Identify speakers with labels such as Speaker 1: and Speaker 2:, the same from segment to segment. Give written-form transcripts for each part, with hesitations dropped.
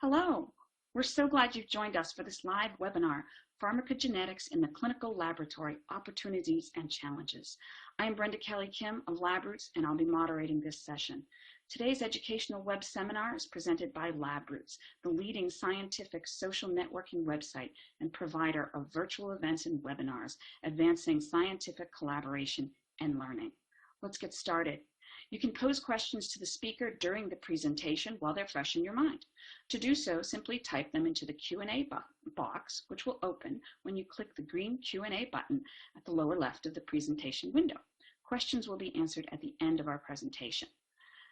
Speaker 1: Hello, we're so glad you've joined us for this live webinar, Pharmacogenetics in the Clinical Laboratory, Opportunities and Challenges. I am Brenda Kelly-Kim of LabRoots, and I'll be moderating this session. Today's educational web seminar is presented by LabRoots, the leading scientific social networking website and provider of virtual events and webinars, advancing scientific collaboration and learning. Let's get started. You can pose questions to the speaker during the presentation while they're fresh in your mind. To do so, simply type them into the Q&A box, which will open when you click the green Q&A button at the lower left of the presentation window. Questions will be answered at the end of our presentation.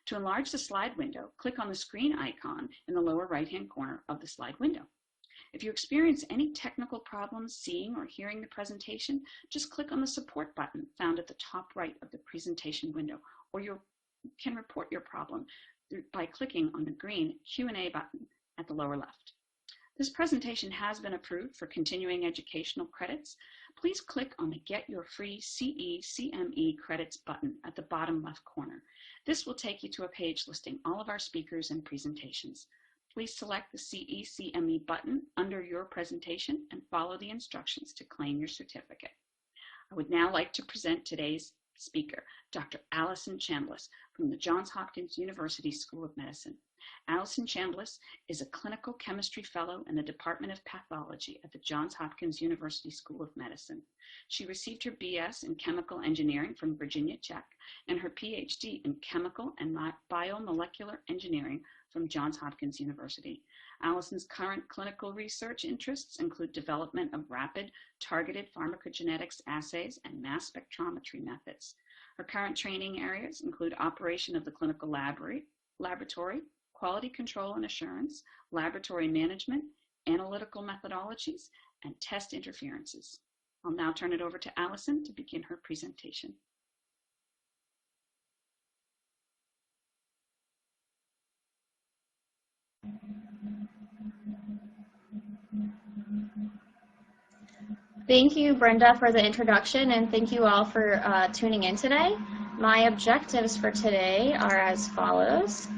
Speaker 1: To enlarge the slide window, click on the screen icon in the lower right-hand corner of the slide window. If you experience any technical problems seeing or hearing the presentation, just click on the support button found at the top right of the presentation window, or you can report your problem by clicking on the green Q&A button at the lower left. This presentation has been approved for continuing educational credits. Please click on the Get Your Free CE/CME Credits button at the bottom left corner. This will take you to a page listing all of our speakers and presentations. Please select the CE/CME button under your presentation and follow the instructions to claim your certificate. I would now like to present today's speaker, Dr. Allison Chambliss from the Johns Hopkins University School of Medicine. Allison Chambliss is a clinical chemistry fellow in the Department of Pathology at the Johns Hopkins University School of Medicine. She received her BS in chemical engineering from Virginia Tech and her PhD in chemical and biomolecular engineering from Johns Hopkins University. Allison's current clinical research interests include development of rapid, targeted pharmacogenetics assays and mass spectrometry methods. Her current training areas include operation of the clinical laboratory, quality control and assurance, laboratory management, analytical methodologies, and test interferences. I'll now turn it over to Allison to begin her presentation.
Speaker 2: Thank you, Brenda, for the introduction, and thank you all for tuning in today. My objectives for today are as follows.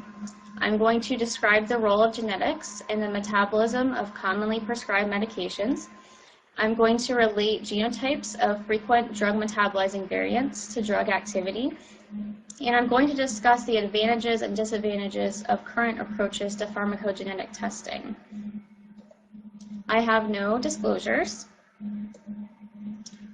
Speaker 2: I'm going to describe the role of genetics in the metabolism of commonly prescribed medications. I'm going to relate genotypes of frequent drug-metabolizing variants to drug activity. And I'm going to discuss the advantages and disadvantages of current approaches to pharmacogenetic testing. I have no disclosures.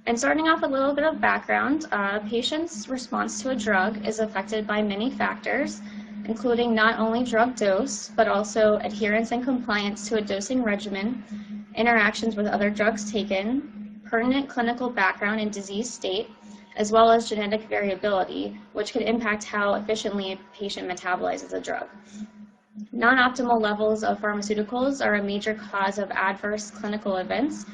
Speaker 2: And starting off with a little bit of background, a patient's response to a drug is affected by many factors, including not only drug dose, but also adherence and compliance to a dosing regimen, interactions with other drugs taken, pertinent clinical background and disease state, as well as genetic variability, which can impact how efficiently a patient metabolizes a drug. Non-optimal levels of pharmaceuticals are a major cause of adverse clinical events,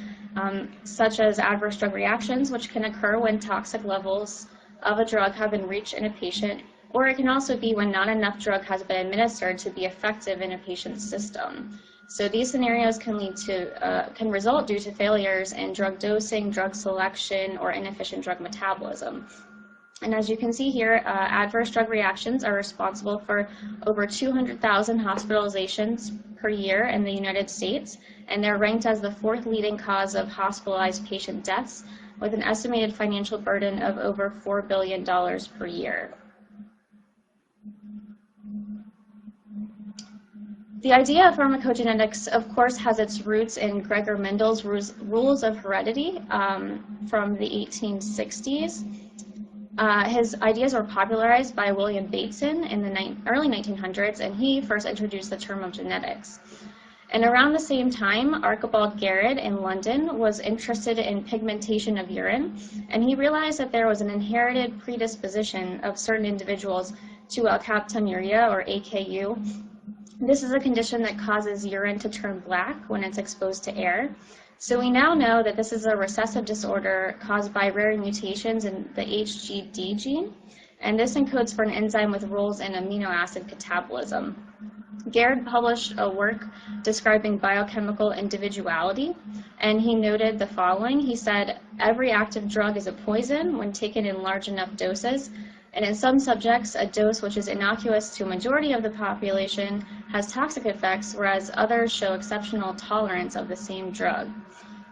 Speaker 2: such as adverse drug reactions, which can occur when toxic levels of a drug have been reached in a patient, or it can also be when not enough drug has been administered to be effective in a patient's system. So these scenarios can result due to failures in drug dosing, drug selection, or inefficient drug metabolism. And as you can see here, adverse drug reactions are responsible for over 200,000 hospitalizations per year in the United States, and they're ranked as the 4th leading cause of hospitalized patient deaths, with an estimated financial burden of over $4 billion per year. The idea of pharmacogenetics, of course, has its roots in Gregor Mendel's rules of heredity from the 1860s. His ideas were popularized by William Bateson in the early 1900s, and he first introduced the term of genetics. And around the same time, Archibald Garrett in London was interested in pigmentation of urine, and he realized that there was an inherited predisposition of certain individuals to alkaptonuria, or AKU. This is a condition that causes urine to turn black when it's exposed to air. So we now know that this is a recessive disorder caused by rare mutations in the HGD gene, and this encodes for an enzyme with roles in amino acid catabolism. Garrett published a work describing biochemical individuality, and he noted the following. He said, every active drug is a poison when taken in large enough doses, and in some subjects, a dose which is innocuous to a majority of the population has toxic effects, whereas others show exceptional tolerance of the same drug.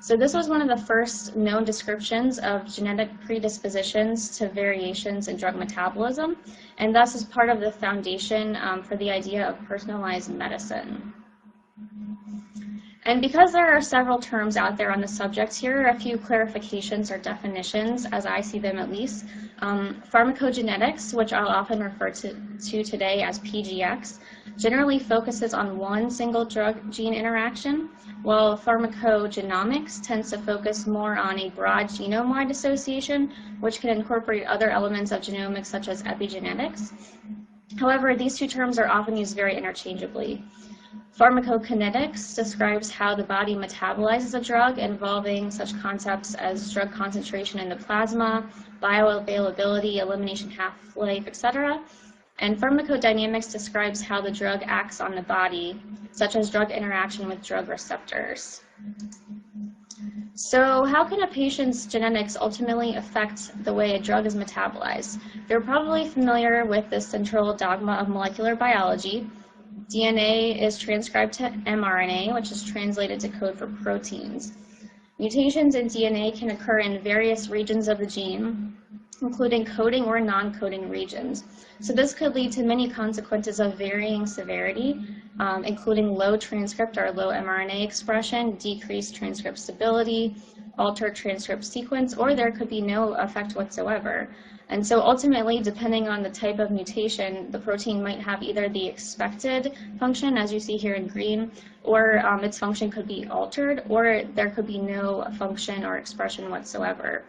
Speaker 2: So this was one of the first known descriptions of genetic predispositions to variations in drug metabolism, and thus is part of the foundation for the idea of personalized medicine. And because there are several terms out there on the subject, here are a few clarifications or definitions, as I see them at least. Pharmacogenetics, which I'll often refer to today as PGX, generally focuses on one single drug-gene interaction, while pharmacogenomics tends to focus more on a broad genome-wide association, which can incorporate other elements of genomics such as epigenetics. However, these two terms are often used very interchangeably. Pharmacogenetics describes how the body metabolizes a drug, involving such concepts as drug concentration in the plasma, bioavailability, elimination half-life, etc. And pharmacodynamics describes how the drug acts on the body, such as drug interaction with drug receptors. So how can a patient's genetics ultimately affect the way a drug is metabolized? You're probably familiar with the central dogma of molecular biology. DNA is transcribed to mRNA, which is translated to code for proteins. Mutations in DNA can occur in various regions of the gene, including coding or non-coding regions. So this could lead to many consequences of varying severity, including low transcript or low mRNA expression, decreased transcript stability, altered transcript sequence, or there could be no effect whatsoever. And so ultimately, depending on the type of mutation, the protein might have either the expected function, as you see here in green, or its function could be altered, or there could be no function or expression whatsoever.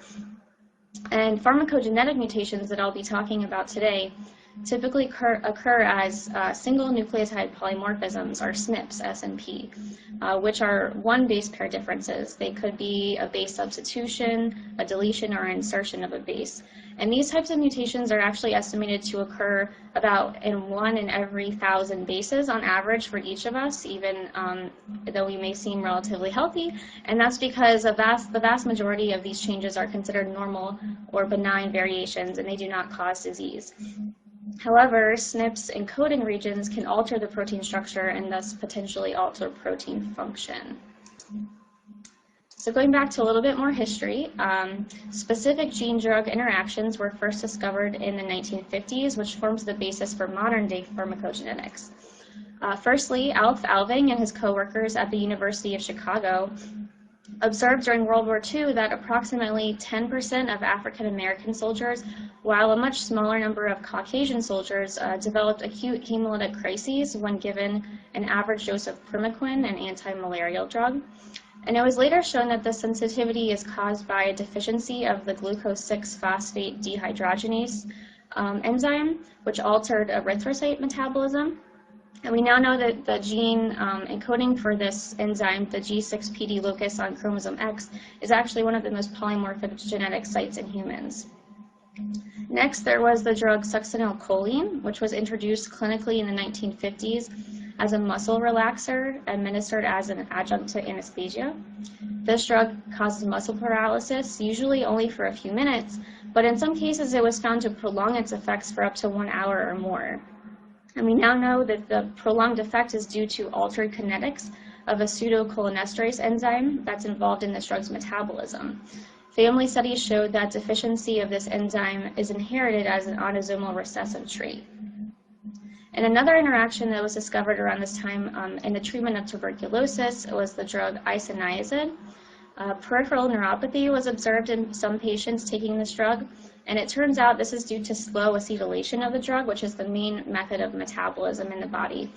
Speaker 2: And pharmacogenetic mutations that I'll be talking about today typically occur as single nucleotide polymorphisms, or SNPs, SNP, which are one base pair differences. They could be a base substitution, a deletion, or insertion of a base. And these types of mutations are actually estimated to occur about in 1 in every 1,000 bases on average for each of us, even though we may seem relatively healthy. And that's because the vast majority of these changes are considered normal or benign variations, and they do not cause disease. However, SNPs in coding regions can alter the protein structure and thus potentially alter protein function. So going back to a little bit more history, specific gene-drug interactions were first discovered in the 1950s, which forms the basis for modern-day pharmacogenetics. Firstly, Alf Alving and his co-workers at the University of Chicago observed during World War II that approximately 10% of African American soldiers, while a much smaller number of Caucasian soldiers, developed acute hemolytic crises when given an average dose of primaquine, an anti-malarial drug. And it was later shown that the sensitivity is caused by a deficiency of the glucose-6-phosphate dehydrogenase enzyme, which altered erythrocyte metabolism. And we now know that the gene encoding for this enzyme, the G6PD locus on chromosome X, is actually one of the most polymorphic genetic sites in humans. Next, there was the drug succinylcholine, which was introduced clinically in the 1950s as a muscle relaxer administered as an adjunct to anesthesia. This drug causes muscle paralysis, usually only for a few minutes, but in some cases it was found to prolong its effects for up to 1 hour or more. And we now know that the prolonged effect is due to altered kinetics of a pseudocholinesterase enzyme that's involved in this drug's metabolism. Family studies showed that deficiency of this enzyme is inherited as an autosomal recessive trait. And another interaction that was discovered around this time in the treatment of tuberculosis was the drug isoniazid. Peripheral neuropathy was observed in some patients taking this drug, and it turns out this is due to slow acetylation of the drug, which is the main method of metabolism in the body.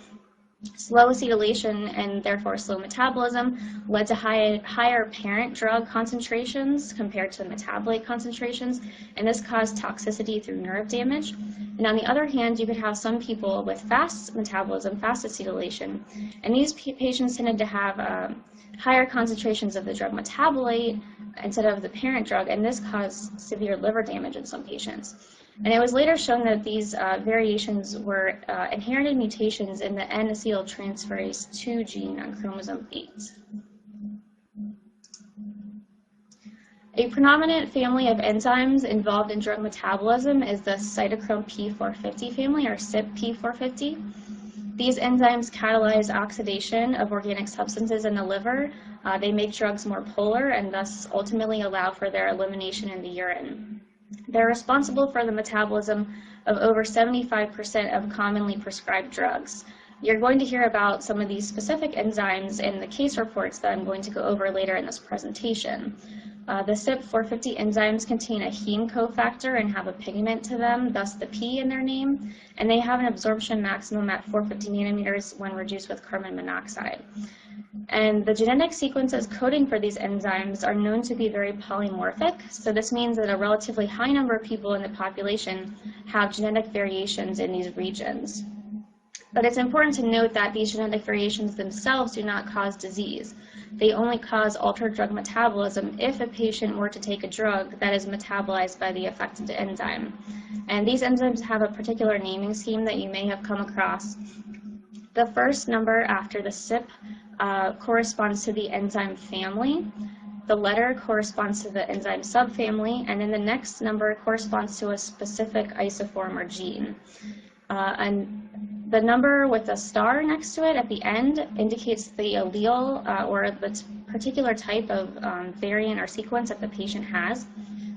Speaker 2: Slow acetylation and therefore slow metabolism led to higher parent drug concentrations compared to metabolite concentrations, and this caused toxicity through nerve damage. And on the other hand, you could have some people with fast metabolism, fast acetylation, and these patients tended to have higher concentrations of the drug metabolite instead of the parent drug, and this caused severe liver damage in some patients. And it was later shown that these variations were inherited mutations in the N-acetyltransferase 2 gene on chromosome 8. A predominant family of enzymes involved in drug metabolism is the Cytochrome P450 family, or CYP P450. These enzymes catalyze oxidation of organic substances in the liver. They make drugs more polar and thus ultimately allow for their elimination in the urine. They're responsible for the metabolism of over 75% of commonly prescribed drugs. You're going to hear about some of these specific enzymes in the case reports that I'm going to go over later in this presentation. The CYP450 enzymes contain a heme cofactor and have a pigment to them, thus the P in their name, and they have an absorption maximum at 450 nanometers when reduced with carbon monoxide. And the genetic sequences coding for these enzymes are known to be very polymorphic, so this means that a relatively high number of people in the population have genetic variations in these regions. But it's important to note that these genetic variations themselves do not cause disease. They only cause altered drug metabolism if a patient were to take a drug that is metabolized by the affected enzyme. And these enzymes have a particular naming scheme that you may have come across. The first number after the CYP corresponds to the enzyme family. The letter corresponds to the enzyme subfamily, and then the next number corresponds to a specific isoform or gene. And the number with a star next to it at the end indicates the allele or the particular type of variant or sequence that the patient has.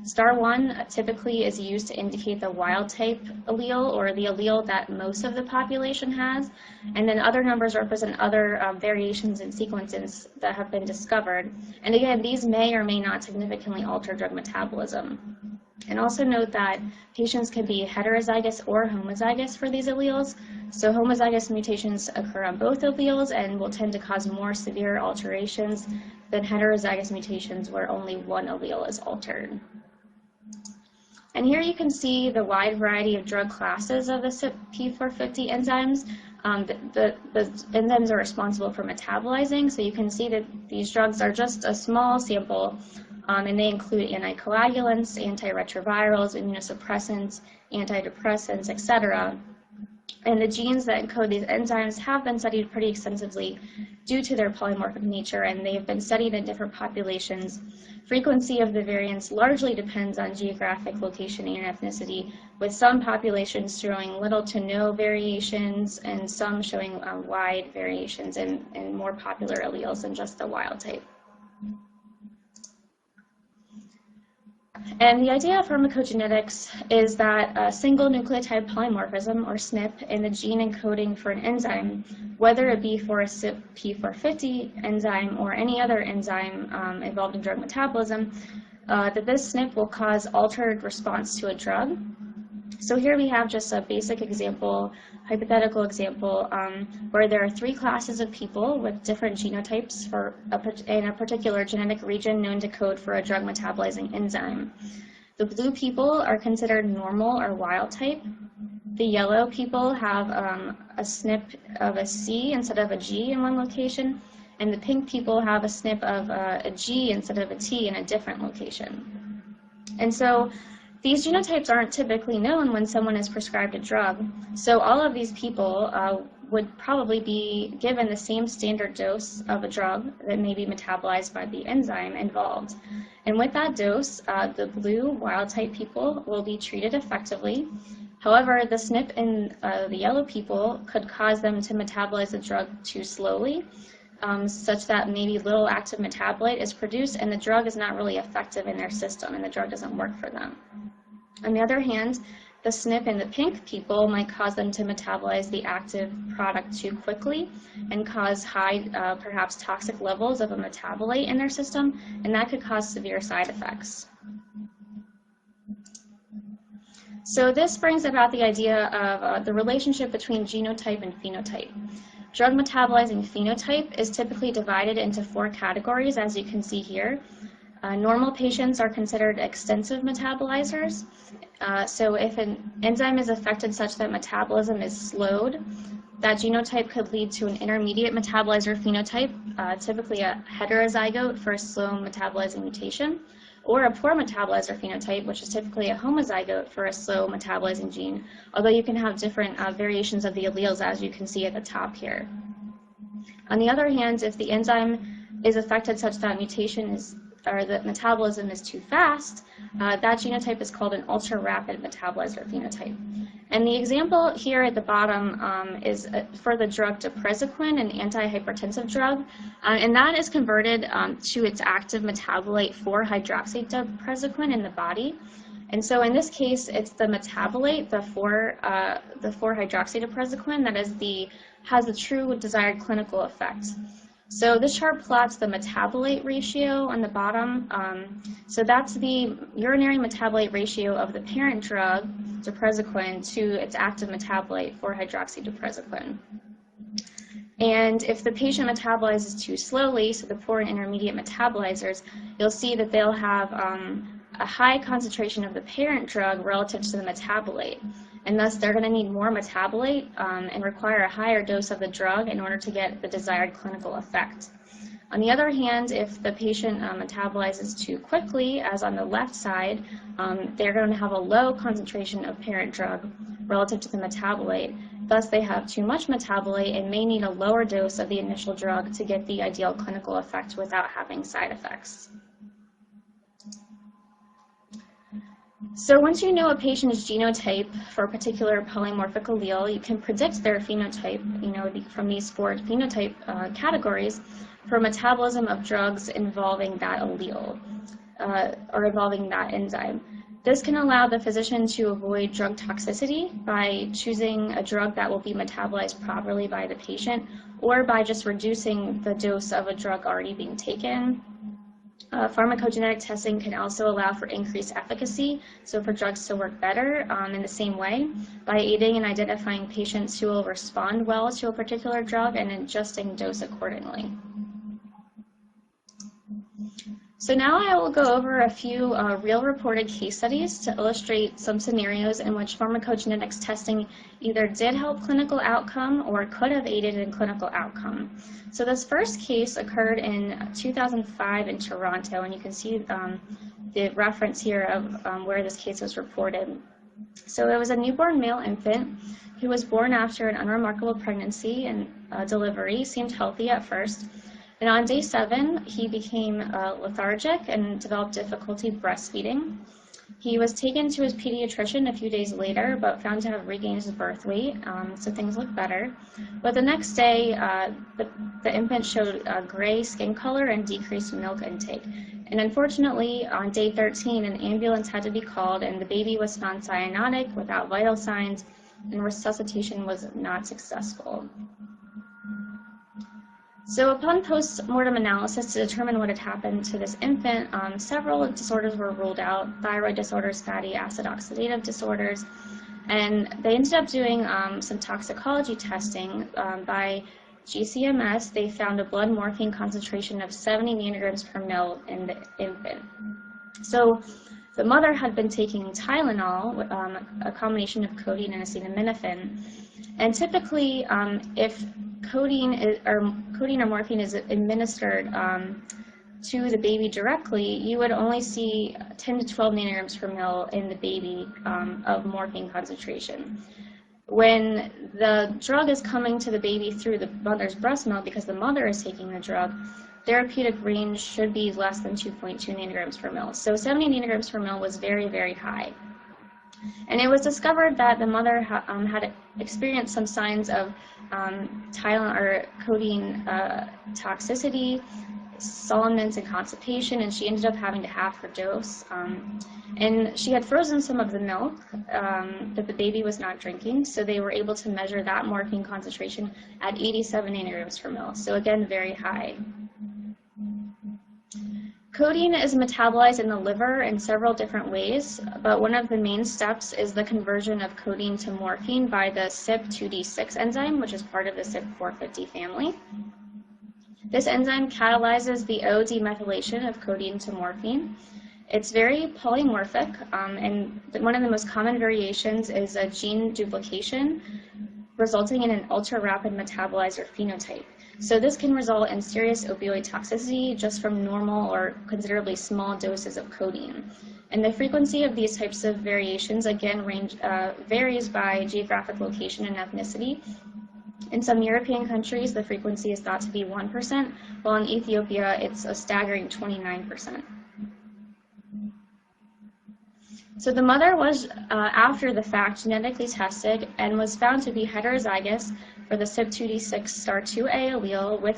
Speaker 2: Star 1 typically is used to indicate the wild type allele or the allele that most of the population has, and then other numbers represent other variations in sequences that have been discovered. And again, these may or may not significantly alter drug metabolism. And also note that patients can be heterozygous or homozygous for these alleles. So homozygous mutations occur on both alleles and will tend to cause more severe alterations than heterozygous mutations where only one allele is altered. And here you can see the wide variety of drug classes of the CYP450 enzymes. The enzymes are responsible for metabolizing, so you can see that these drugs are just a small sample, and they include anticoagulants, antiretrovirals, immunosuppressants, antidepressants, etc. And the genes that encode these enzymes have been studied pretty extensively due to their polymorphic nature, and they've been studied in different populations. Frequency of the variants largely depends on geographic location and ethnicity, with some populations showing little to no variations and some showing wide variations in more popular alleles than just the wild type. And the idea of pharmacogenetics is that a single nucleotide polymorphism, or SNP, in the gene encoding for an enzyme, whether it be for a CYP450 enzyme or any other enzyme involved in drug metabolism, that this SNP will cause altered response to a drug. So here we have just a basic example, hypothetical example, where there are three classes of people with different genotypes in a particular genetic region known to code for a drug metabolizing enzyme. The blue people are considered normal or wild type. The yellow people have a SNP of a C instead of a G in one location, and the pink people have a SNP of a G instead of a T in a different location. And so these genotypes aren't typically known when someone is prescribed a drug, so all of these people would probably be given the same standard dose of a drug that may be metabolized by the enzyme involved. And with that dose, the blue wild-type people will be treated effectively. However, the SNP in the yellow people could cause them to metabolize the drug too slowly, such that maybe little active metabolite is produced and the drug is not really effective in their system and the drug doesn't work for them. On the other hand, the SNP in the pink people might cause them to metabolize the active product too quickly and cause high, perhaps toxic levels of a metabolite in their system, and that could cause severe side effects. So this brings about the idea of the relationship between genotype and phenotype. Drug metabolizing phenotype is typically divided into 4 categories, as you can see here. Normal patients are considered extensive metabolizers. So if an enzyme is affected such that metabolism is slowed, that genotype could lead to an intermediate metabolizer phenotype, typically a heterozygote for a slow metabolizing mutation, or a poor metabolizer phenotype, which is typically a homozygote for a slow metabolizing gene, although you can have different variations of the alleles, as you can see at the top here. On the other hand, if the enzyme is affected such that mutation is the metabolism is too fast, that genotype is called an ultra-rapid metabolizer phenotype. And the example here at the bottom is for the drug depresoquin, an antihypertensive drug, and that is converted to its active metabolite 4-hydroxydepresoquin in the body. And so in this case, it's the metabolite, the 4-hydroxydepresoquin, that has the true desired clinical effect. So this chart plots the metabolite ratio on the bottom. So that's the urinary metabolite ratio of the parent drug, depresoquin, to its active metabolite, 4-hydroxydepresoquin. And if the patient metabolizes too slowly, so the poor and intermediate metabolizers, you'll see that they'll have a high concentration of the parent drug relative to the metabolite. And thus, they're going to need more metabolite and require a higher dose of the drug in order to get the desired clinical effect. On the other hand, if the patient metabolizes too quickly, as on the left side, they're going to have a low concentration of parent drug relative to the metabolite. Thus, they have too much metabolite and may need a lower dose of the initial drug to get the ideal clinical effect without having side effects. So once you know a patient's genotype for a particular polymorphic allele, you can predict their phenotype, from these 4 phenotype categories for metabolism of drugs involving that allele or involving that enzyme. This can allow the physician to avoid drug toxicity by choosing a drug that will be metabolized properly by the patient, or by just reducing the dose of a drug already being taken. Pharmacogenetic testing can also allow for increased efficacy, so for drugs to work better in the same way, by aiding in identifying patients who will respond well to a particular drug and adjusting dose accordingly. So now I will go over a few real reported case studies to illustrate some scenarios in which pharmacogenetics testing either did help clinical outcome or could have aided in clinical outcome. So this first case occurred in 2005 in Toronto, and you can see the reference here of where this case was reported. So it was a newborn male infant who was born after an unremarkable pregnancy and delivery, seemed healthy at first. And on day 7, he became lethargic and developed difficulty breastfeeding. He was taken to his pediatrician a few days later, but found to have regained his birth weight, so things looked better. But the next day, the infant showed gray skin color and decreased milk intake. And unfortunately, on day 13, an ambulance had to be called, and the baby was found cyanotic without vital signs, and resuscitation was not successful. So upon post-mortem analysis to determine what had happened to this infant, several disorders were ruled out: thyroid disorders, fatty acid oxidative disorders, and they ended up doing some toxicology testing. By GCMS, they found a blood morphine concentration of 70 nanograms per ml in the infant. So the mother had been taking Tylenol, a combination of codeine and acetaminophen, and typically if codeine or morphine is administered to the baby directly, you would only see 10 to 12 nanograms per ml in the baby of morphine concentration. When the drug is coming to the baby through the mother's breast milk, because the mother is taking the drug, therapeutic range should be less than 2.2 nanograms per ml. So 70 nanograms per ml was very, very high. And it was discovered that the mother had experienced some signs of Tylenol or codeine toxicity, somnolence, and constipation, and she ended up having to halve her dose. And she had frozen some of the milk that the baby was not drinking, so they were able to measure that morphine concentration at 87 nanograms per ml. So again, very high. Codeine is metabolized in the liver in several different ways, but one of the main steps is the conversion of codeine to morphine by the CYP2D6 enzyme, which is part of the CYP450 family. This enzyme catalyzes the O-demethylation of codeine to morphine. It's very polymorphic, and one of the most common variations is a gene duplication, resulting in an ultra-rapid metabolizer phenotype. So this can result in serious opioid toxicity just from normal or considerably small doses of codeine. And the frequency of these types of variations, again, varies by geographic location and ethnicity. In some European countries, the frequency is thought to be 1%, while in Ethiopia, it's a staggering 29%. So the mother was, after the fact, genetically tested and was found to be heterozygous for the sub-2d6*2a allele with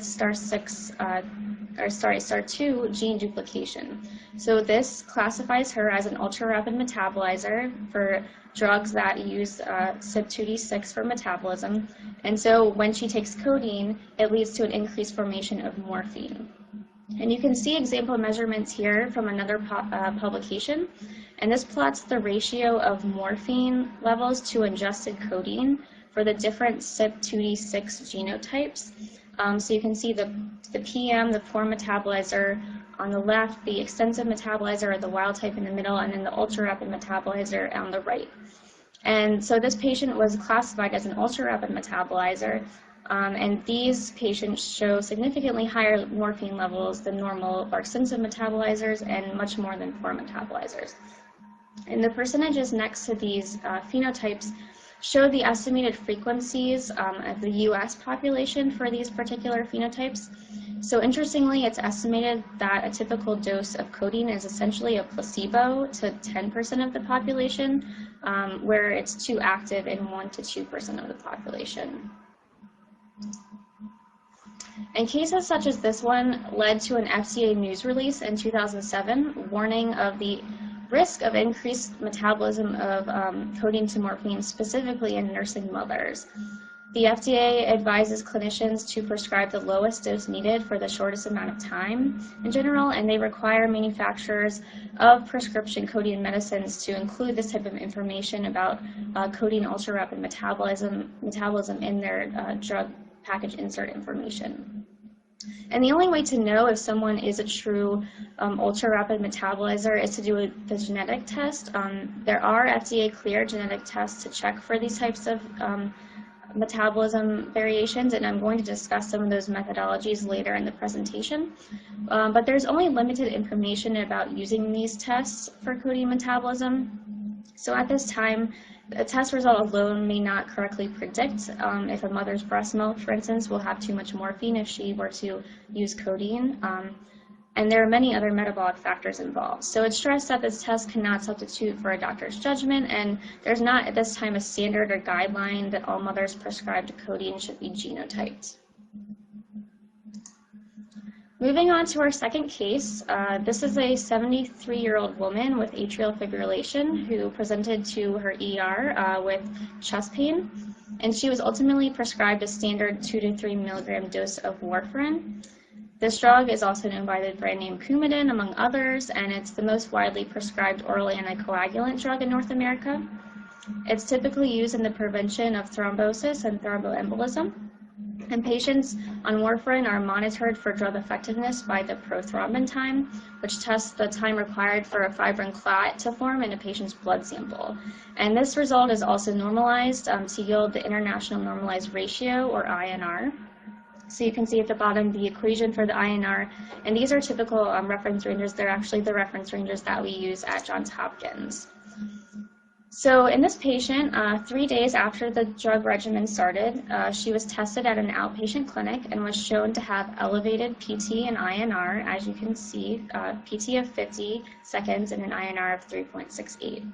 Speaker 2: star2 gene duplication. So this classifies her as an ultra-rapid metabolizer for drugs that use sub-2d6 for metabolism. And so when she takes codeine, it leads to an increased formation of morphine. And you can see example measurements here from another publication. And this plots the ratio of morphine levels to ingested codeine for the different sub-2d6 genotypes. So you can see the PM, the poor metabolizer on the left, the extensive metabolizer or the wild type in the middle, and then the ultra-rapid metabolizer on the right. And so this patient was classified as an ultra-rapid metabolizer, and these patients show significantly higher morphine levels than normal or extensive metabolizers and much more than poor metabolizers. And the percentages next to these phenotypes show the estimated frequencies of the US population for these particular phenotypes. So interestingly, it's estimated that a typical dose of codeine is essentially a placebo to 10% of the population, where it's too active in 1 to 2% of the population. And cases such as this one led to an FDA news release in 2007 warning of the risk of increased metabolism of codeine to morphine, specifically in nursing mothers. The FDA advises clinicians to prescribe the lowest dose needed for the shortest amount of time in general, and they require manufacturers of prescription codeine medicines to include this type of information about codeine ultra-rapid metabolism in their drug package insert information. And the only way to know if someone is a true ultra-rapid metabolizer is to do the genetic test. There are FDA-cleared genetic tests to check for these types of metabolism variations, and I'm going to discuss some of those methodologies later in the presentation. But there's only limited information about using these tests for codeine metabolism. So at this time, a test result alone may not correctly predict if a mother's breast milk, for instance, will have too much morphine if she were to use codeine. And there are many other metabolic factors involved. So it's stressed that this test cannot substitute for a doctor's judgment, and there's not at this time a standard or guideline that all mothers prescribed codeine should be genotyped. Moving on to our second case, this is a 73-year-old woman with atrial fibrillation who presented to her ER with chest pain, and she was ultimately prescribed a standard 2 to 3 milligram dose of warfarin. This drug is also known by the brand name Coumadin, among others, and it's the most widely prescribed oral anticoagulant drug in North America. It's typically used in the prevention of thrombosis and thromboembolism. And patients on warfarin are monitored for drug effectiveness by the prothrombin time, which tests the time required for a fibrin clot to form in a patient's blood sample. And this result is also normalized to yield the International Normalized Ratio, or INR. So you can see at the bottom the equation for the INR, and these are typical reference ranges. They're actually the reference ranges that we use at Johns Hopkins. So in this patient, 3 days after the drug regimen started, she was tested at an outpatient clinic and was shown to have elevated PT and INR, as you can see, PT of 50 seconds and an INR of 3.68.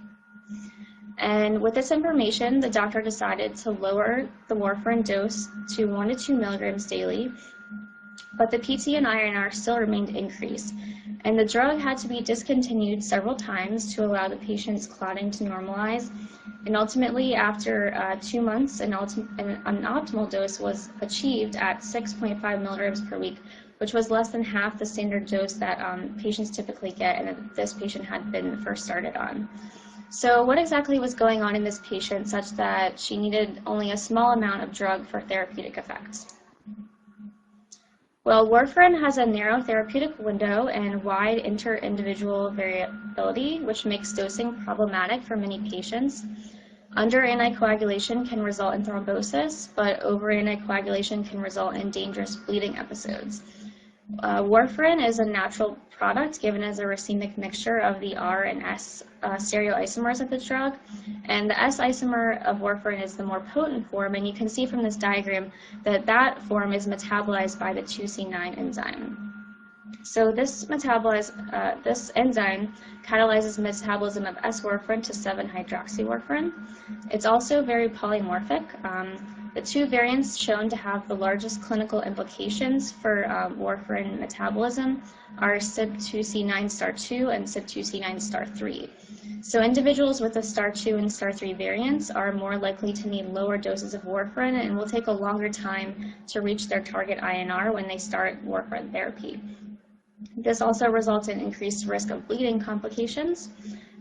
Speaker 2: And with this information, the doctor decided to lower the warfarin dose to 1 to 2 milligrams daily, but the PT and INR still remained increased, and the drug had to be discontinued several times to allow the patient's clotting to normalize. And ultimately, after 2 months, an optimal dose was achieved at 6.5 milligrams per week, which was less than half the standard dose that patients typically get and that this patient had been first started on. So what exactly was going on in this patient such that she needed only a small amount of drug for therapeutic effects? Well, warfarin has a narrow therapeutic window and wide inter-individual variability, which makes dosing problematic for many patients. Under anticoagulation can result in thrombosis, but over anticoagulation can result in dangerous bleeding episodes. Warfarin is a natural product given as a racemic mixture of the R and S stereoisomers of the drug, and the S isomer of warfarin is the more potent form, and you can see from this diagram that that form is metabolized by the 2C9 enzyme. So this enzyme catalyzes metabolism of S-warfarin to 7-hydroxywarfarin. It's also very polymorphic. The two variants shown to have the largest clinical implications for warfarin metabolism are CYP2C9*2 and CYP2C9*3. So individuals with the STAR2 and STAR3 variants are more likely to need lower doses of warfarin and will take a longer time to reach their target INR when they start warfarin therapy. This also results in increased risk of bleeding complications,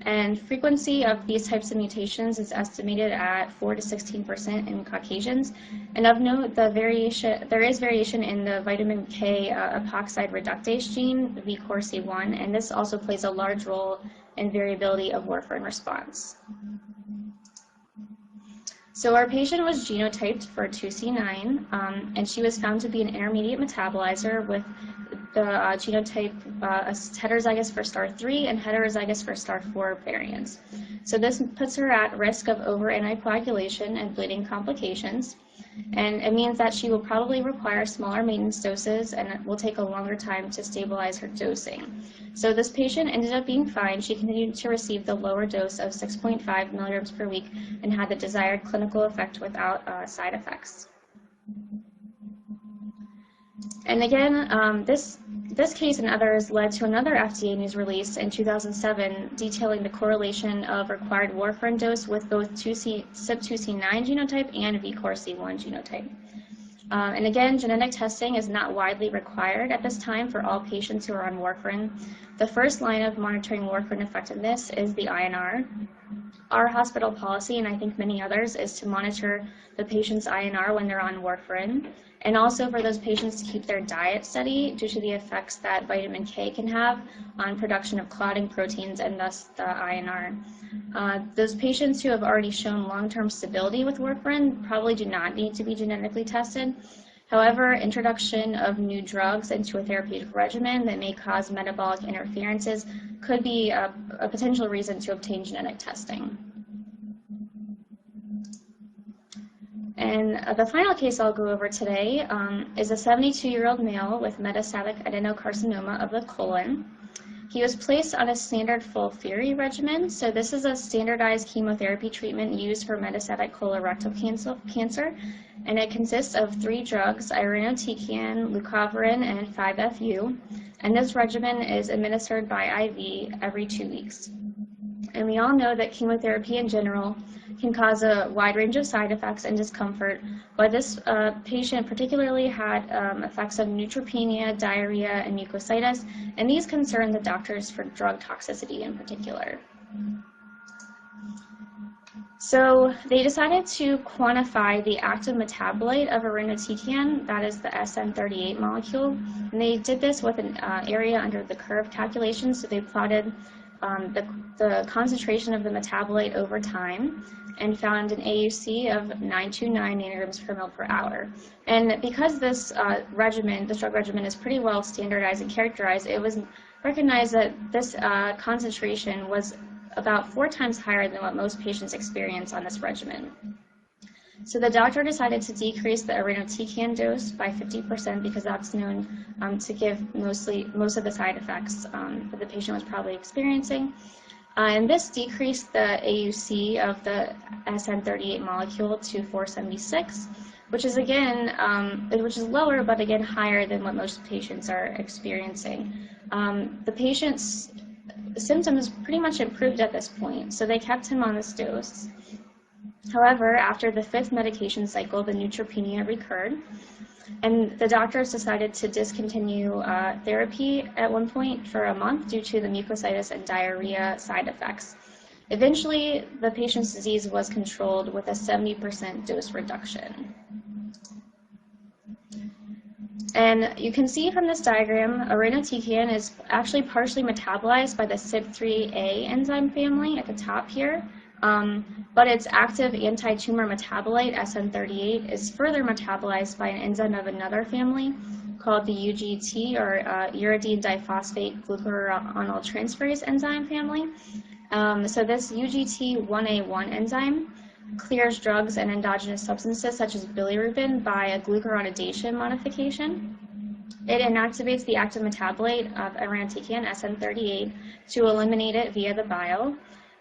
Speaker 2: and frequency of these types of mutations is estimated at 4 to 16% in Caucasians. And of note, there is variation in the vitamin K epoxide reductase gene, VCORC1, and this also plays a large role in variability of warfarin response. So our patient was genotyped for 2C9, and she was found to be an intermediate metabolizer with the genotype heterozygous for STAR3 and heterozygous for STAR4 variants. So this puts her at risk of over-anticoagulation and bleeding complications, and it means that she will probably require smaller maintenance doses and it will take a longer time to stabilize her dosing. So this patient ended up being fine. She continued to receive the lower dose of 6.5 milligrams per week and had the desired clinical effect without side effects. And again, this case and others led to another FDA news release in 2007 detailing the correlation of required warfarin dose with both CYP2C9 genotype and VCORC1 genotype. And again, genetic testing is not widely required at this time for all patients who are on warfarin. The first line of monitoring warfarin effectiveness is the INR. Our hospital policy, and I think many others, is to monitor the patient's INR when they're on warfarin, and also for those patients to keep their diet steady due to the effects that vitamin K can have on production of clotting proteins and thus the INR. Those patients who have already shown long-term stability with warfarin probably do not need to be genetically tested. However, introduction of new drugs into a therapeutic regimen that may cause metabolic interferences could be a potential reason to obtain genetic testing. And the final case I'll go over today is a 72-year-old male with metastatic adenocarcinoma of the colon. He was placed on a standard FOLFIRI regimen. So this is a standardized chemotherapy treatment used for metastatic colorectal cancer, and it consists of 3 drugs, irinotecan, leucovorin, and 5-FU. And this regimen is administered by IV every 2 weeks. And we all know that chemotherapy in general can cause a wide range of side effects and discomfort, but this patient particularly had effects of neutropenia, diarrhea, and mucositis, and these concern the doctors for drug toxicity in particular. So they decided to quantify the active metabolite of irinotecan, that is the SN38 molecule, and they did this with an area under the curve calculation. So they plotted the concentration of the metabolite over time and found an AUC of 929 nanograms per ml per hour. And because this drug regimen is pretty well standardized and characterized, it was recognized that this concentration was about 4 times higher than what most patients experience on this regimen. So the doctor decided to decrease the irinotecan dose by 50% because that's known to give most of the side effects that the patient was probably experiencing. And this decreased the AUC of the SN38 molecule to 476, which is again, which is lower, but again higher than what most patients are experiencing. The patient's symptoms pretty much improved at this point, so they kept him on this dose. However, after the 5th medication cycle, the neutropenia recurred, and the doctors decided to discontinue therapy at one point for a month due to the mucositis and diarrhea side effects. Eventually, the patient's disease was controlled with a 70% dose reduction. And you can see from this diagram, irinotecan is actually partially metabolized by the CYP3A enzyme family at the top here, but its active anti-tumor metabolite, SN38, is further metabolized by an enzyme of another family called the UGT, or uridine diphosphate glucuronol transferase enzyme family. So this UGT1A1 enzyme clears drugs and endogenous substances such as bilirubin by a glucuronidation modification. It inactivates the active metabolite of irinotecan, SN38, to eliminate it via the bile.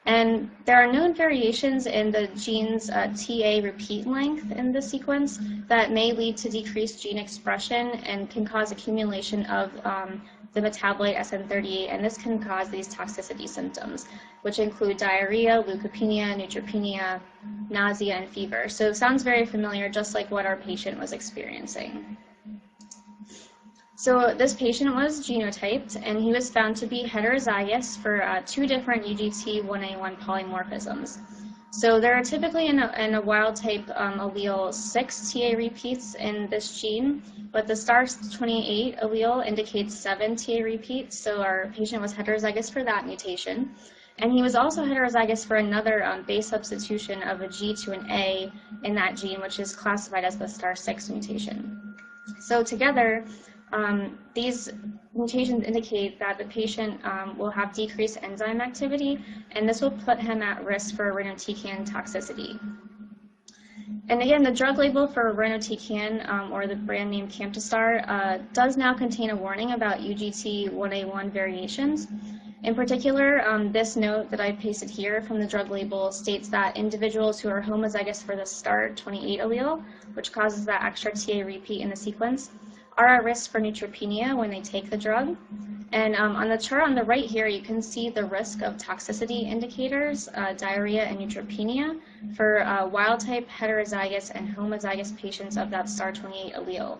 Speaker 2: And there are known variations in the gene's TA repeat length in the sequence that may lead to decreased gene expression and can cause accumulation of the metabolite SN38, and this can cause these toxicity symptoms, which include diarrhea, leukopenia, neutropenia, nausea, and fever. So it sounds very familiar, just like what our patient was experiencing. So this patient was genotyped, and he was found to be heterozygous for 2 different UGT1A1 polymorphisms. So there are typically in a wild-type allele 6 TA repeats in this gene, but the STAR28 allele indicates 7 TA repeats, so our patient was heterozygous for that mutation. And he was also heterozygous for another base substitution of a G to an A in that gene, which is classified as the STAR6 mutation. So together, these mutations indicate that the patient will have decreased enzyme activity, and this will put him at risk for irinotecan toxicity. And again, the drug label for irinotecan, or the brand name Camtastar, does now contain a warning about UGT1A1 variations. In particular, this note that I pasted here from the drug label states that individuals who are homozygous for the STAR28 allele, which causes that extra TA repeat in the sequence, are at risk for neutropenia when they take the drug. And on the chart on the right here, you can see the risk of toxicity indicators, diarrhea and neutropenia, for wild-type, heterozygous, and homozygous patients of that STAR28 allele.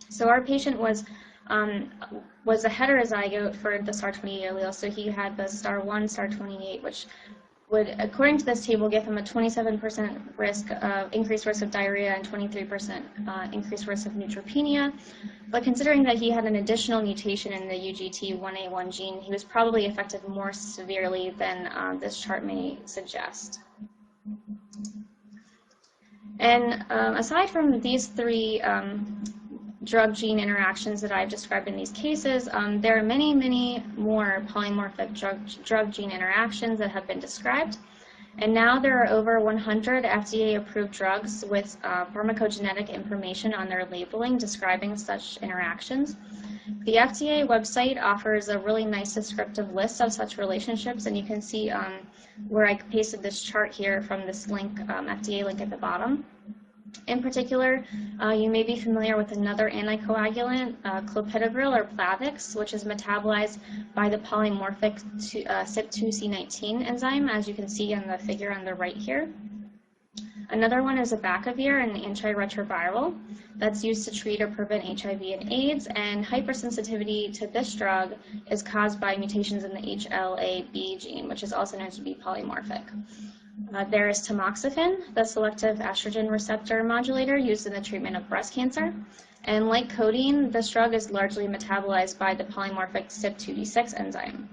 Speaker 2: So our patient was a heterozygote for the STAR28 allele, so he had the STAR1, STAR28, which would, according to this table, give him a 27% increased risk of diarrhea and 23% increased risk of neutropenia. But considering that he had an additional mutation in the UGT1A1 gene, he was probably affected more severely than this chart may suggest. And aside from these 3 drug-gene interactions that I've described in these cases, there are many, many more polymorphic drug-gene interactions that have been described. And now there are over 100 FDA-approved drugs with pharmacogenetic information on their labeling describing such interactions. The FDA website offers a really nice descriptive list of such relationships, and you can see where I pasted this chart here from this link, FDA link at the bottom. In particular, you may be familiar with another anticoagulant, clopidogrel or Plavix, which is metabolized by the polymorphic CYP2C19 enzyme, as you can see in the figure on the right here. Another one is abacavir, an antiretroviral that's used to treat or prevent HIV and AIDS, and hypersensitivity to this drug is caused by mutations in the HLA-B gene, which is also known to be polymorphic. There is tamoxifen, the selective estrogen receptor modulator used in the treatment of breast cancer. And like codeine, this drug is largely metabolized by the polymorphic CYP2D6 enzyme.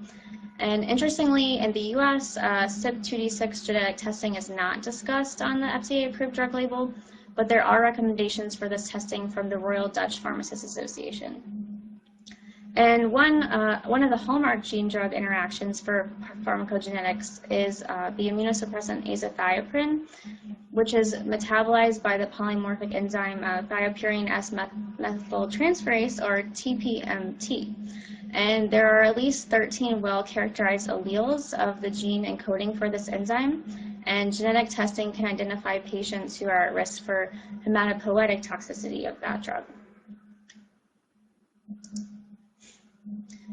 Speaker 2: And interestingly, in the US, CYP2D6 genetic testing is not discussed on the FDA-approved drug label, but there are recommendations for this testing from the Royal Dutch Pharmacists Association. And one of the hallmark gene-drug interactions for pharmacogenetics is the immunosuppressant azathioprine, which is metabolized by the polymorphic enzyme thiopurine S-methyltransferase, or TPMT. And there are at least 13 well-characterized alleles of the gene encoding for this enzyme, and genetic testing can identify patients who are at risk for hematopoietic toxicity of that drug.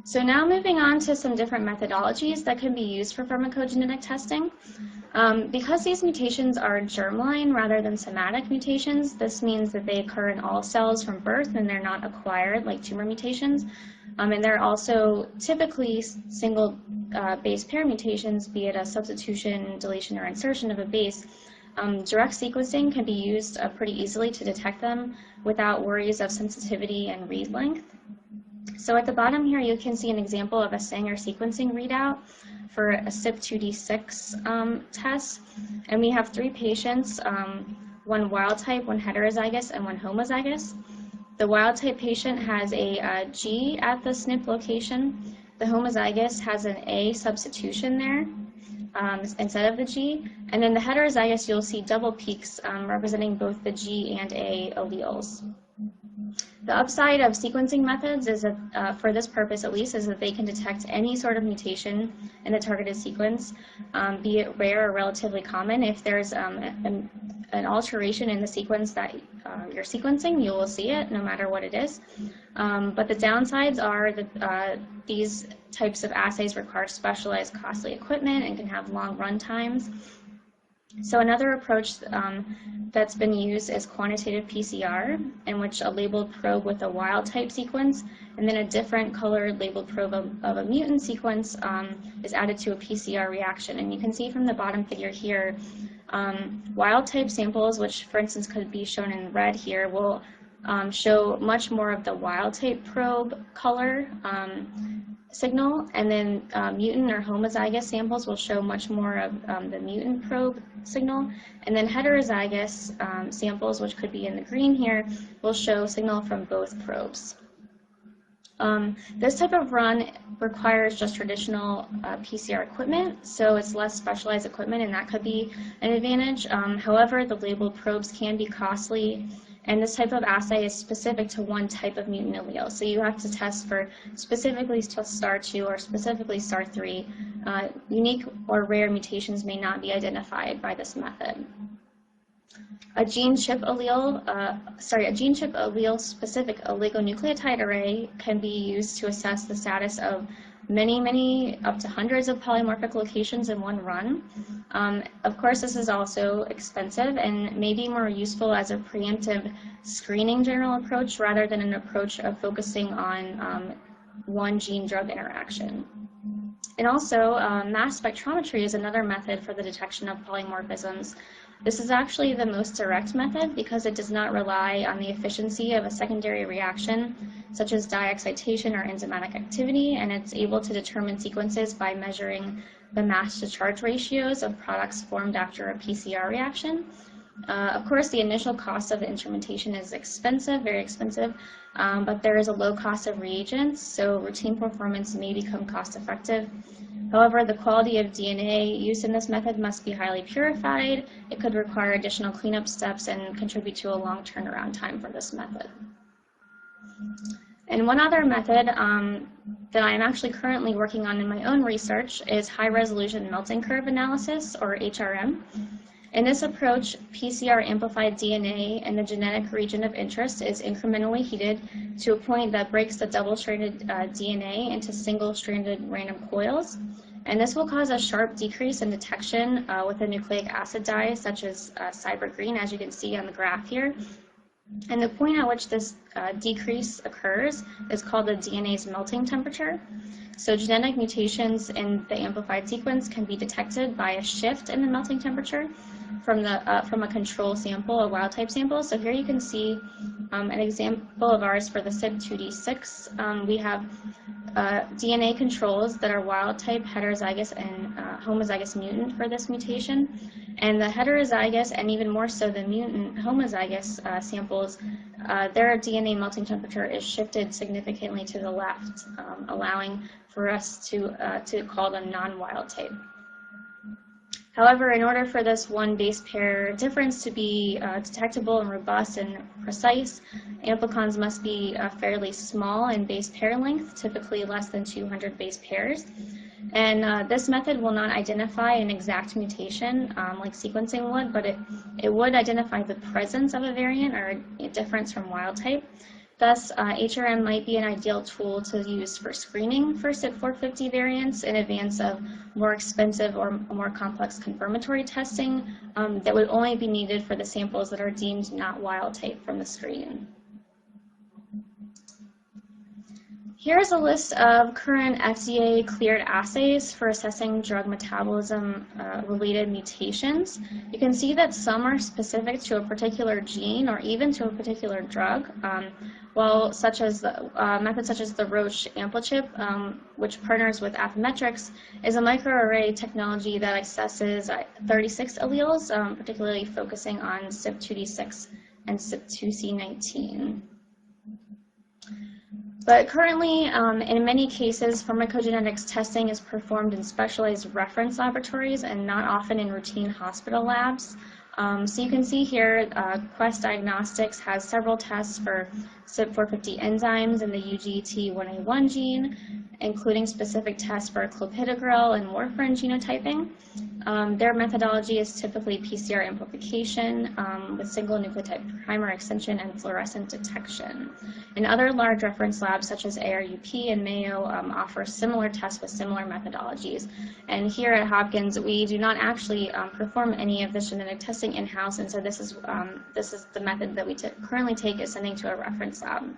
Speaker 2: So now moving on to some different methodologies that can be used for pharmacogenetic testing. Because these mutations are germline rather than somatic mutations, this means that they occur in all cells from birth and they're not acquired like tumor mutations. And they're also typically single base pair mutations, be it a substitution, deletion, or insertion of a base. Direct sequencing can be used pretty easily to detect them without worries of sensitivity and read length. So at the bottom here, you can see an example of a Sanger sequencing readout for a CYP2D6 test, and we have 3 patients, one wild type, one heterozygous, and one homozygous. The wild type patient has a G at the SNP location. The homozygous has an A substitution there instead of the G. And then the heterozygous, you'll see double peaks representing both the G and A alleles. The upside of sequencing methods is that, for this purpose at least, is that they can detect any sort of mutation in the targeted sequence, be it rare or relatively common. If there's an alteration in the sequence that you're sequencing, you will see it no matter what it is. But the downsides are that these types of assays require specialized, costly equipment and can have long run times. So another approach that's been used is quantitative PCR, in which a labeled probe with a wild type sequence and then a different colored labeled probe of a mutant sequence is added to a PCR reaction. And you can see from the bottom figure here, wild type samples, which for instance could be shown in red here, will show much more of the wild type probe color signal, and then mutant or homozygous samples will show much more of the mutant probe signal, and then heterozygous samples, which could be in the green here, will show signal from both probes. This type of run requires just traditional PCR equipment, so it's less specialized equipment, and that could be an advantage. However, the labeled probes can be costly, and this type of assay is specific to one type of mutant allele. So you have to test for specifically STAR2 or specifically STAR3. Unique or rare mutations may not be identified by this method. A gene chip allele specific oligonucleotide array can be used to assess the status of many, up to hundreds of polymorphic locations in one run. Of course, this is also expensive and may be more useful as a preemptive screening general approach rather than an approach of focusing on one gene-drug interaction. And also, mass spectrometry is another method for the detection of polymorphisms. This is actually the most direct method because it does not rely on the efficiency of a secondary reaction, such as dye excitation or enzymatic activity, and it's able to determine sequences by measuring the mass to charge ratios of products formed after a PCR reaction. Of course, the initial cost of the instrumentation is expensive, very expensive, but there is a low cost of reagents, so routine performance may become cost effective. However, the quality of DNA used in this method must be highly purified. It could require additional cleanup steps and contribute to a long turnaround time for this method. And one other method that I am actually currently working on in my own research is high-resolution melting curve analysis, or HRM. In this approach, PCR-amplified DNA in the genetic region of interest is incrementally heated to a point that breaks the double-stranded DNA into single-stranded random coils. And this will cause a sharp decrease in detection with a nucleic acid dye, such as cybergreen, as you can see on the graph here. And the point at which this decrease occurs is called the DNA's melting temperature. So genetic mutations in the amplified sequence can be detected by a shift in the melting temperature from a control sample, a wild type sample. So here you can see an example of ours for the CYP2D6. We have DNA controls that are wild type, heterozygous, and homozygous mutant for this mutation. And the heterozygous, and even more so the mutant homozygous samples, their DNA melting temperature is shifted significantly to the left, allowing for us to call them non-wild type. However, in order for this one base pair difference to be detectable and robust and precise, amplicons must be fairly small in base pair length, typically less than 200 base pairs. And this method will not identify an exact mutation like sequencing would, but it would identify the presence of a variant or a difference from wild type. Thus, HRM might be an ideal tool to use for screening for CYP450 variants in advance of more expensive or more complex confirmatory testing that would only be needed for the samples that are deemed not wild type from the screen. Here's a list of current FDA-cleared assays for assessing drug metabolism related mutations. You can see that some are specific to a particular gene or even to a particular drug, while methods such as the Roche AmpliChip, which partners with Affymetrix, is a microarray technology that assesses 36 alleles, particularly focusing on CYP2D6 and CYP2C19. But currently, in many cases, pharmacogenetics testing is performed in specialized reference laboratories and not often in routine hospital labs. So you can see here, Quest Diagnostics has several tests for CYP450 enzymes in the UGT1A1 gene, including specific tests for clopidogrel and warfarin genotyping. Their methodology is typically PCR amplification with single nucleotide primer extension and fluorescent detection. And other large reference labs such as ARUP and Mayo offer similar tests with similar methodologies. And here at Hopkins, we do not actually perform any of this genetic testing in-house, and so this is the method that we currently take, is sending to a reference lab.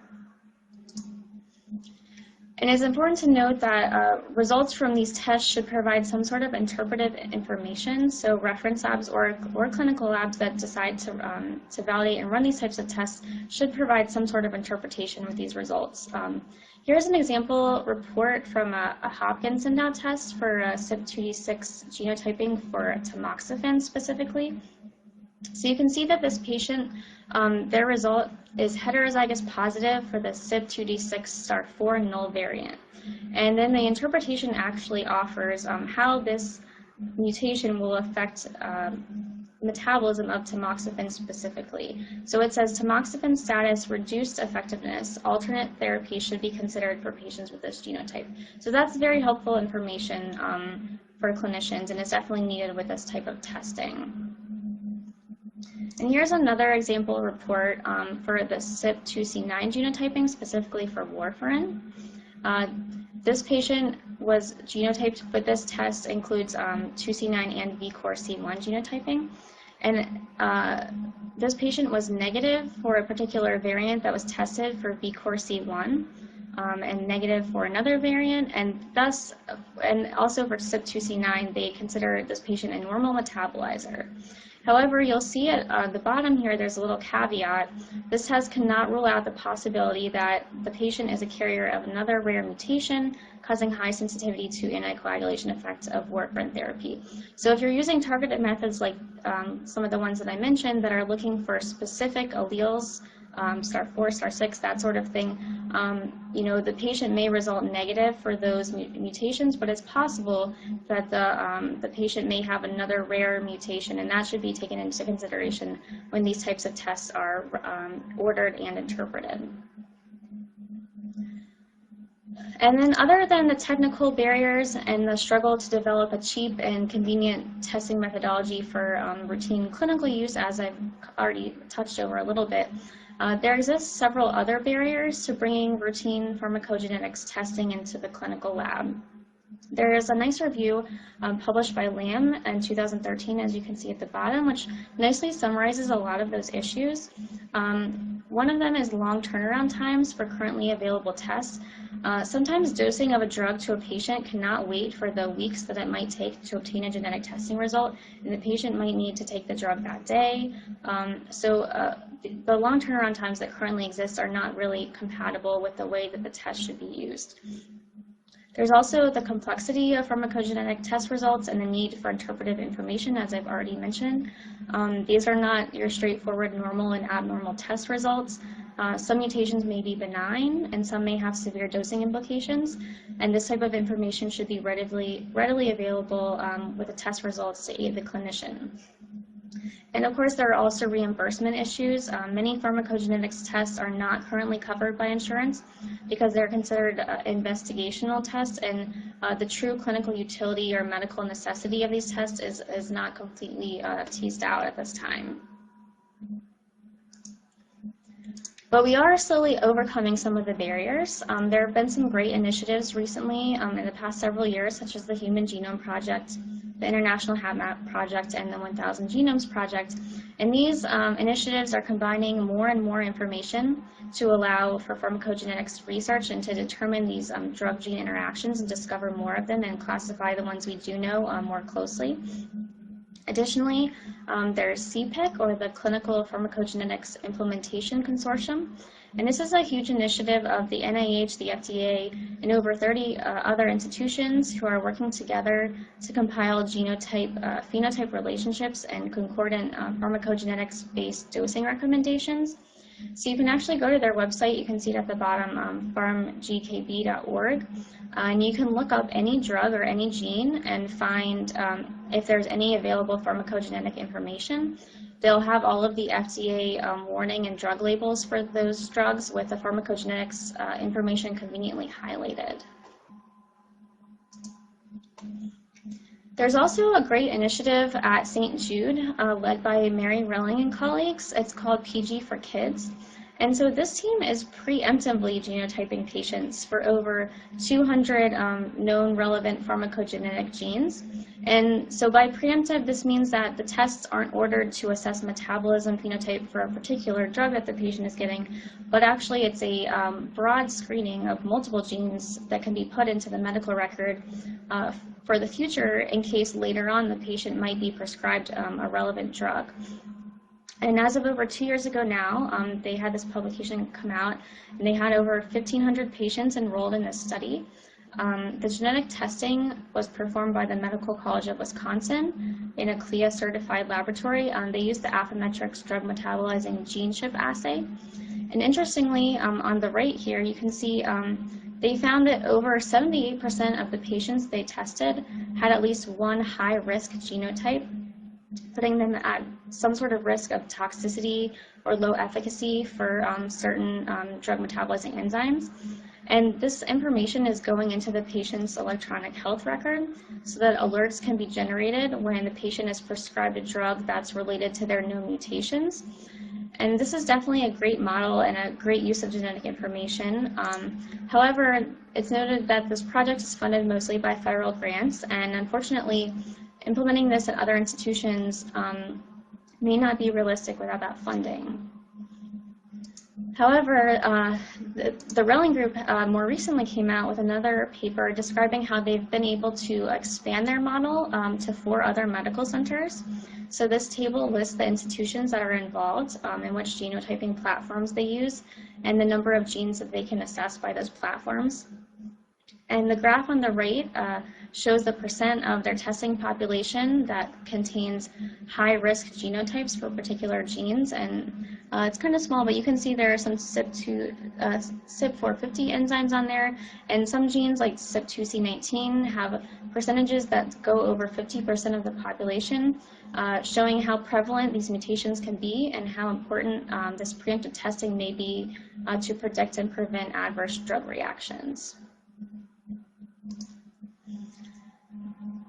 Speaker 2: And it's important to note that results from these tests should provide some sort of interpretive information. So reference labs or clinical labs that decide to validate and run these types of tests should provide some sort of interpretation with these results. Here's an example report from a Hopkins send-out test for CYP2D6 genotyping for tamoxifen specifically. So you can see that this patient, their result is heterozygous positive for the CYP2D6*4 null variant. And then the interpretation actually offers how this mutation will affect metabolism of tamoxifen specifically. So it says tamoxifen status reduced effectiveness. Alternate therapy should be considered for patients with this genotype. So that's very helpful information for clinicians, and it's definitely needed with this type of testing. And here's another example report for the CYP2C9 genotyping, specifically for warfarin. This patient was genotyped, but this test includes 2C9 and VCOR-C1 genotyping. And this patient was negative for a particular variant that was tested for VCOR-C1, and negative for another variant, and also for CYP2C9, they consider this patient a normal metabolizer. However, you'll see at the bottom here, there's a little caveat. This test cannot rule out the possibility that the patient is a carrier of another rare mutation causing high sensitivity to anticoagulation effects of warfarin therapy. So if you're using targeted methods like some of the ones that I mentioned that are looking for specific alleles, *4, *6, that sort of thing, the patient may result negative for those mutations, but it's possible that the patient may have another rare mutation, and that should be taken into consideration when these types of tests are ordered and interpreted. And then other than the technical barriers and the struggle to develop a cheap and convenient testing methodology for routine clinical use, as I've already touched over a little bit, there exist several other barriers to bringing routine pharmacogenetics testing into the clinical lab. There is a nice review published by Lamb in 2013, as you can see at the bottom, which nicely summarizes a lot of those issues. One of them is long turnaround times for currently available tests. Sometimes dosing of a drug to a patient cannot wait for the weeks that it might take to obtain a genetic testing result, and the patient might need to take the drug that day. The long turnaround times that currently exist are not really compatible with the way that the test should be used. There's also the complexity of pharmacogenetic test results and the need for interpretive information, as I've already mentioned. These are not your straightforward normal and abnormal test results. Some mutations may be benign, and some may have severe dosing implications, and this type of information should be readily available with the test results to aid the clinician. And of course, there are also reimbursement issues. Many pharmacogenetics tests are not currently covered by insurance because they're considered investigational tests, and the true clinical utility or medical necessity of these tests is not completely teased out at this time. But we are slowly overcoming some of the barriers. There have been some great initiatives recently in the past several years, such as the Human Genome Project the International HapMap Project, and the 1000 Genomes Project. And these initiatives are combining more and more information to allow for pharmacogenetics research and to determine these drug-gene interactions and discover more of them and classify the ones we do know more closely. Additionally, there's CPIC, or the Clinical Pharmacogenetics Implementation Consortium, and this is a huge initiative of the NIH, the FDA, and over 30 other institutions who are working together to compile genotype-phenotype relationships and concordant pharmacogenetics-based dosing recommendations. So you can actually go to their website. You can see it at the bottom, pharmgkb.org, and you can look up any drug or any gene and find if there's any available pharmacogenetic information. They'll have all of the FDA warning and drug labels for those drugs with the pharmacogenetics information conveniently highlighted. There's also a great initiative at St. Jude led by Mary Rilling and colleagues. It's called PG for Kids. And so this team is preemptively genotyping patients for over 200 known relevant pharmacogenetic genes. And so by preemptive, this means that the tests aren't ordered to assess metabolism phenotype for a particular drug that the patient is getting, but actually it's a broad screening of multiple genes that can be put into the medical record for the future in case later on the patient might be prescribed a relevant drug. And as of over 2 years ago now, they had this publication come out, and they had over 1,500 patients enrolled in this study. The genetic testing was performed by the Medical College of Wisconsin in a CLIA-certified laboratory. They used the Affymetrix drug-metabolizing gene chip assay. And interestingly, on the right here, you can see they found that over 78% of the patients they tested had at least one high-risk genotype, putting them at some sort of risk of toxicity or low efficacy for certain drug-metabolizing enzymes. And this information is going into the patient's electronic health record so that alerts can be generated when the patient is prescribed a drug that's related to their known mutations. And this is definitely a great model and a great use of genetic information. However, it's noted that this project is funded mostly by federal grants, and unfortunately, implementing this at other institutions may not be realistic without that funding. However, the Relling Group more recently came out with another paper describing how they've been able to expand their model to 4 other medical centers. So this table lists the institutions that are involved and which genotyping platforms they use and the number of genes that they can assess by those platforms. And the graph on the right shows the percent of their testing population that contains high-risk genotypes for particular genes. And it's kind of small, but you can see there are some CYP450 enzymes on there. And some genes, like CYP2C19, have percentages that go over 50% of the population, showing how prevalent these mutations can be and how important this preemptive testing may be to predict and prevent adverse drug reactions.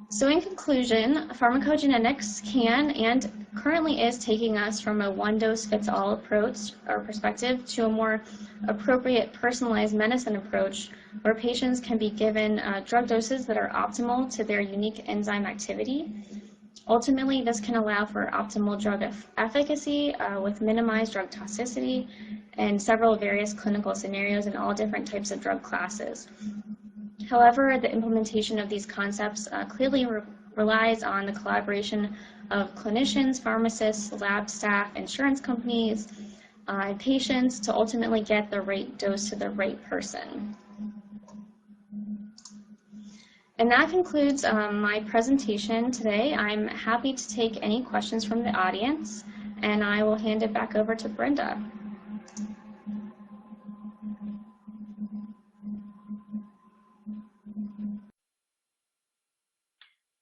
Speaker 2: So in conclusion, pharmacogenetics can and currently is taking us from a one-dose-fits-all approach or perspective to a more appropriate personalized medicine approach where patients can be given drug doses that are optimal to their unique enzyme activity. Ultimately, this can allow for optimal drug efficacy with minimized drug toxicity and several various clinical scenarios in all different types of drug classes. However, the implementation of these concepts clearly relies on the collaboration of clinicians, pharmacists, lab staff, insurance companies, and patients to ultimately get the right dose to the right person. And that concludes my presentation today. I'm happy to take any questions from the audience, and I will hand it back over to Brenda.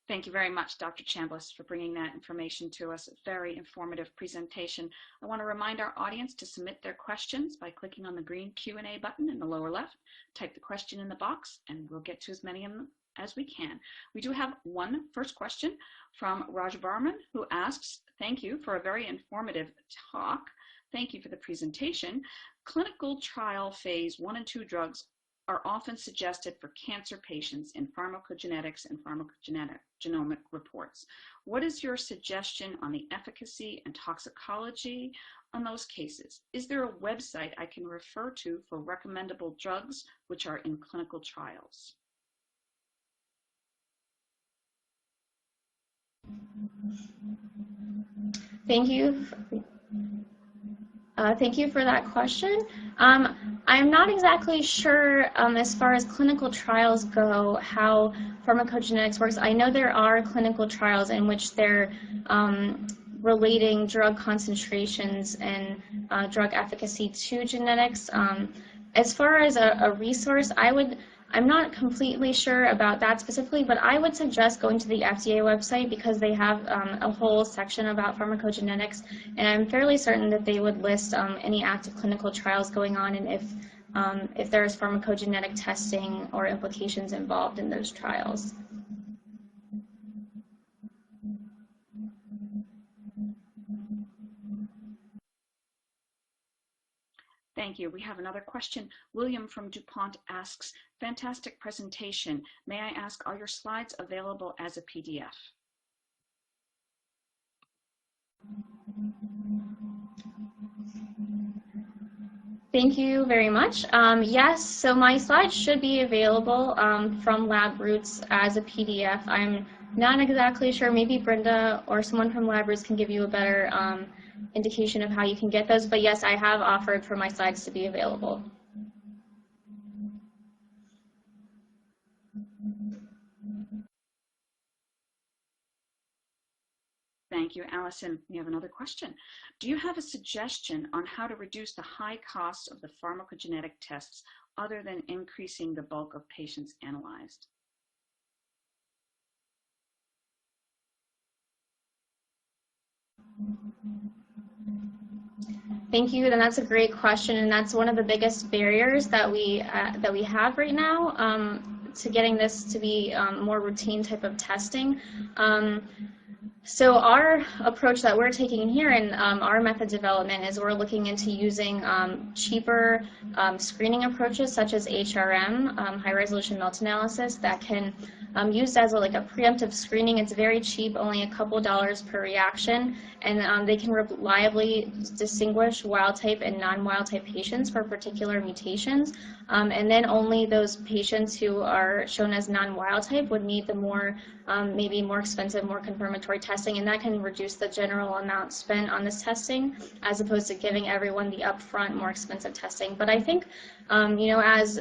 Speaker 1: Thank you very much, Dr. Chambliss, for bringing that information to us. Very informative presentation. I want to remind our audience to submit their questions by clicking on the green Q&A button in the lower left. Type the question in the box, and we'll get to as many of them as we can. We do have one first question from Raj Barman, who asks, thank you for a very informative talk. Thank you for the presentation. Clinical trial phase 1 and 2 drugs are often suggested for cancer patients in pharmacogenetics and pharmacogenomic reports. What is your suggestion on the efficacy and toxicology on those cases? Is there a website I can refer to for recommendable drugs which are in clinical trials?
Speaker 2: Thank you. Thank you for that question. I'm not exactly sure as far as clinical trials go how pharmacogenetics works. I know there are clinical trials in which they're relating drug concentrations and drug efficacy to genetics. As far as a resource, I'm not completely sure about that specifically, but I would suggest going to the FDA website because they have a whole section about pharmacogenetics, and I'm fairly certain that they would list any active clinical trials going on and if there's pharmacogenetic testing or implications involved in those trials.
Speaker 1: Thank you. We have another question. William from DuPont asks, fantastic presentation. May I ask, are your slides available as a PDF?
Speaker 2: Thank you very much. Yes, so my slides should be available from LabRoots as a PDF. I'm not exactly sure. Maybe Brenda or someone from LabRoots can give you a better indication of how you can get those, but yes, I have offered for my slides to be available.
Speaker 1: Thank you, Allison. We have another question. Do you have a suggestion on how to reduce the high cost of the pharmacogenetic tests other than increasing the bulk of patients analyzed?
Speaker 2: Thank you, and that's a great question, and that's one of the biggest barriers that we have right now to getting this to be more routine type of testing. So our approach that we're taking here in our method development is we're looking into using cheaper screening approaches such as HRM, high-resolution meta-analysis, that can used as like a preemptive screening. It's very cheap, only a couple dollars per reaction, and they can reliably distinguish wild-type and non-wild-type patients for particular mutations. And then only those patients who are shown as non-wild-type would need the more, maybe more expensive, more confirmatory testing, and that can reduce the general amount spent on this testing, as opposed to giving everyone the upfront, more expensive testing. But I think, you know, as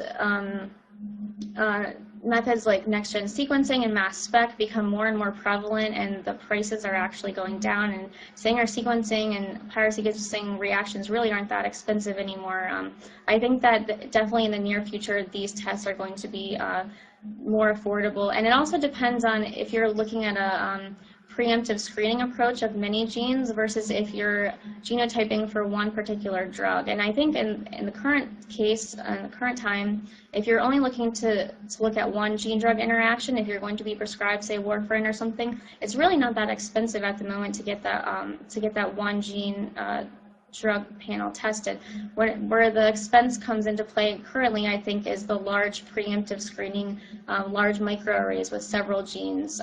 Speaker 2: methods like next-gen sequencing and mass spec become more and more prevalent and the prices are actually going down, and Sanger sequencing and pyrosequencing reactions really aren't that expensive anymore, I think that definitely in the near future these tests are going to be more affordable. And it also depends on if you're looking at a preemptive screening approach of many genes versus if you're genotyping for one particular drug. And I think in the current case, in the current time, if you're only looking to look at one gene-drug interaction, if you're going to be prescribed, say, warfarin or something, it's really not that expensive at the moment to get that one gene drug panel tested. Where the expense comes into play currently, I think, is the large preemptive screening, large microarrays with several genes.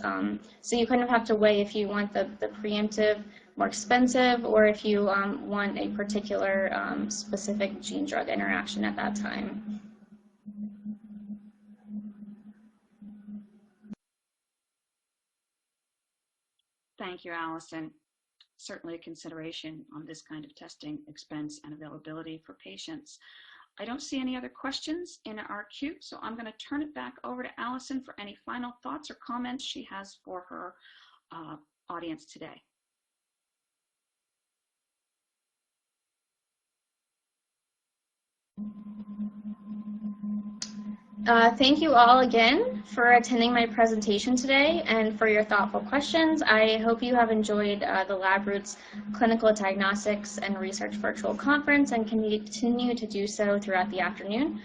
Speaker 2: So you kind of have to weigh if you want the preemptive more expensive, or if you want a particular specific gene-drug interaction at that time.
Speaker 1: Thank you, Allison. Certainly a consideration on this kind of testing, expense, and availability for patients. I don't see any other questions in our queue, so I'm going to turn it back over to Allison for any final thoughts or comments she has for her audience today.
Speaker 2: Thank you all again for attending my presentation today and for your thoughtful questions. I hope you have enjoyed the LabRoots Clinical Diagnostics and Research Virtual Conference and can continue to do so throughout the afternoon.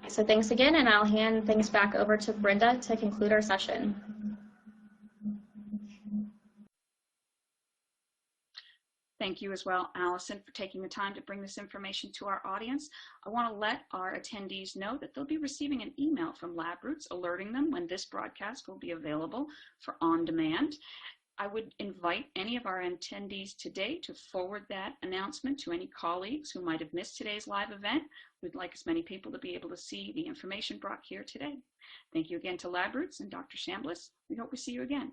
Speaker 2: So thanks again, and I'll hand things back over to Brenda to conclude our session.
Speaker 1: Thank you as well, Allison, for taking the time to bring this information to our audience. I want to let our attendees know that they'll be receiving an email from LabRoots alerting them when this broadcast will be available for on demand. I would invite any of our attendees today to forward that announcement to any colleagues who might have missed today's live event. We'd like as many people to be able to see the information brought here today. Thank you again to LabRoots and Dr. Chambliss. We hope we see you again.